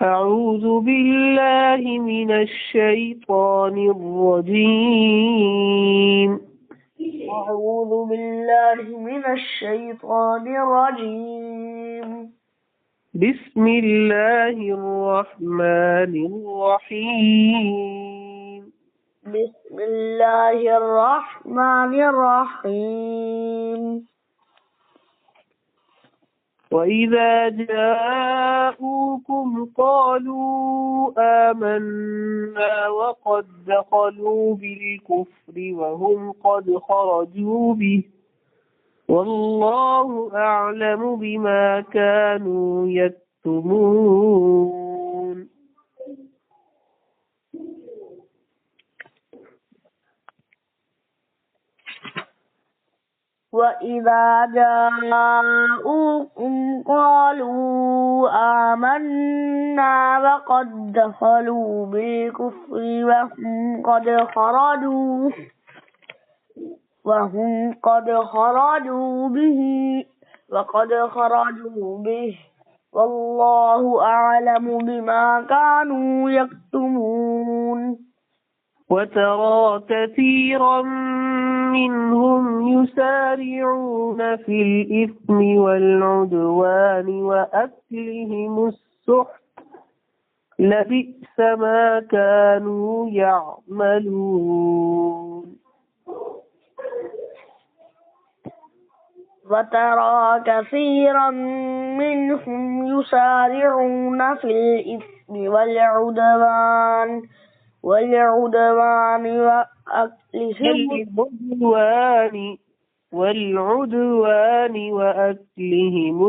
أعوذ بالله من الشيطان الرجيم. أعوذ بالله من الشيطان الرجيم. بسم الله الرحمن الرحيم. بسم الله الرحمن الرحيم. وإذا جاءوكم قالوا آمنا وقد دخلوا بالكفر وهم قد خرجوا به والله أعلم بما كانوا يكتمون. وإذا جاءوكم قالوا آمنا وقد دخلوا بالكفر وهم قد خرجوا به والله أعلم بما كانوا يكتمون. وترى كثيرا منهم يسارعون في الإثم والعدوان وأكلهم السحت لبئس ما كانوا يعملون. وترى كثيرا منهم يسارعون في الإثم والعدوان وأكلهم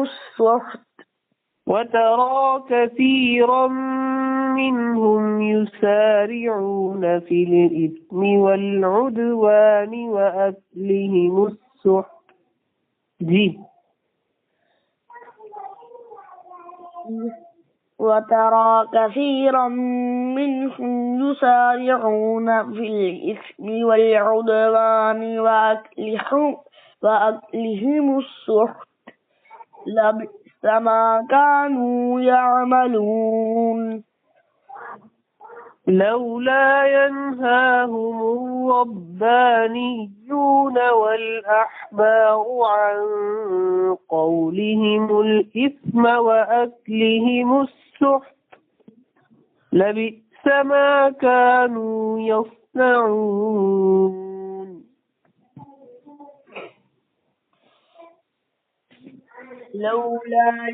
السحت وترى كثيرا منهم يسارعون في الإثم والعدوان وأكلهم السحت وترى كثيرا منهم يسارعون في الإثم والعدوان وأكلهم السحت لبئس ما كانوا يعملون. لولا ينهاهم الربانيون والأحبار عن قولهم الإثم وأكلهم السحت لبئس ما كانوا يصنعون. لولا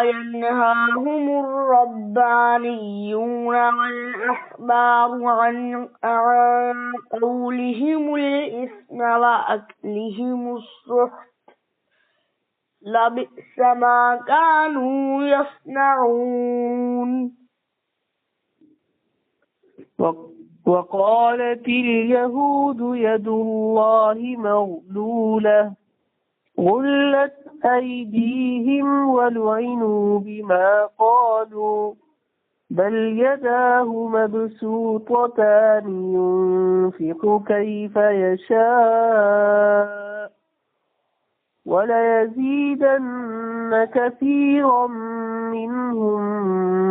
ينهاهم الربانيون والأحبار عن قولهم الإثم وأكلهم السحت لبئس ما كانوا يصنعون. وقالت اليهود يد الله مغلولة غلت أيديهم ولعنوا بما قالوا بل يداه مبسوطتان ينفق كيف يشاء وليزيدن كثيرا منهم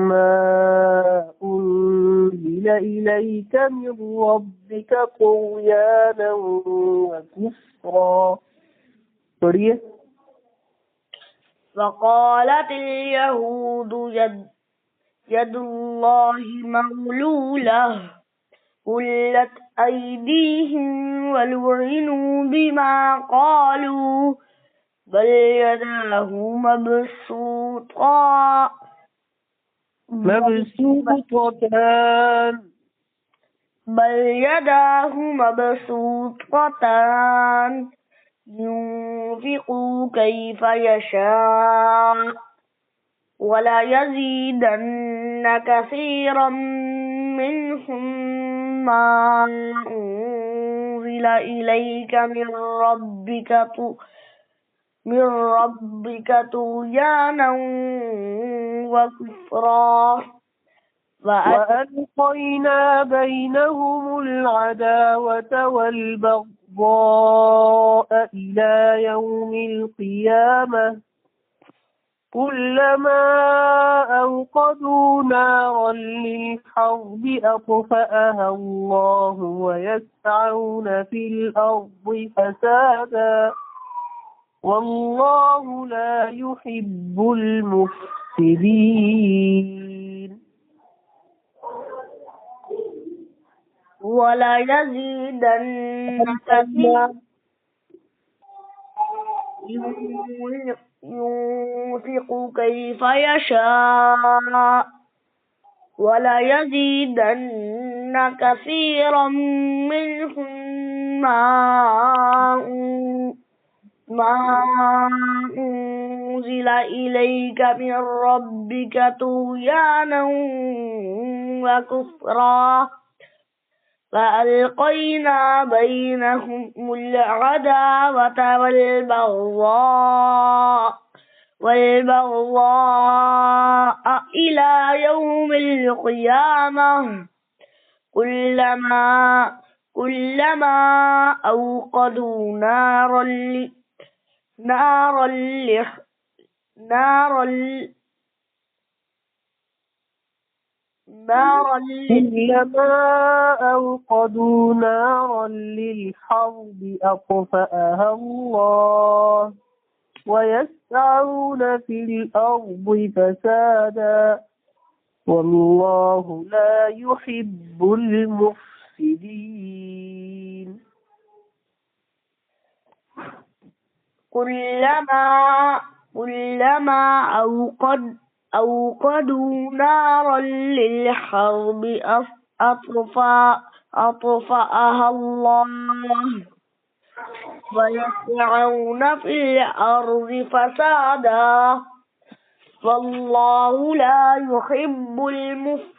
ما أنزل إليك من ربك طغيانا وكفرا. وقالت اليهود يد الله مغلولة غلت أيديهم ولعنوا بما قالوا بل يداه مبسوطتان ينفق كيف يشاء وليزيدن كثيرا منهم ما أنزل إليك من ربك طغيانا وكفرا وألقينا بينهم العداوة والبغضاء إلى يوم القيامة كلما أوقدوا نارا للحرب أطفأها الله ويسعون في الأرض فسادا والله لا يحب المفسدين. ولا يزيدن كثيرا ينفق كيف يشاء ولا يزيدن كثيرا منهم ما أنزل إليك من ربك طغيانا وكفرا فألقينا بينهم العداوة والبغضاء إلى يوم القيامة كلما أوقدوا نارا للحرب أطفأها الله ويسعون في الأرض فسادا والله لا يحب المفسدين. كلما أوقدوا نارا للحرب أطفأها الله ويسعون في الأرض فسادا والله لا يحب المفسدين.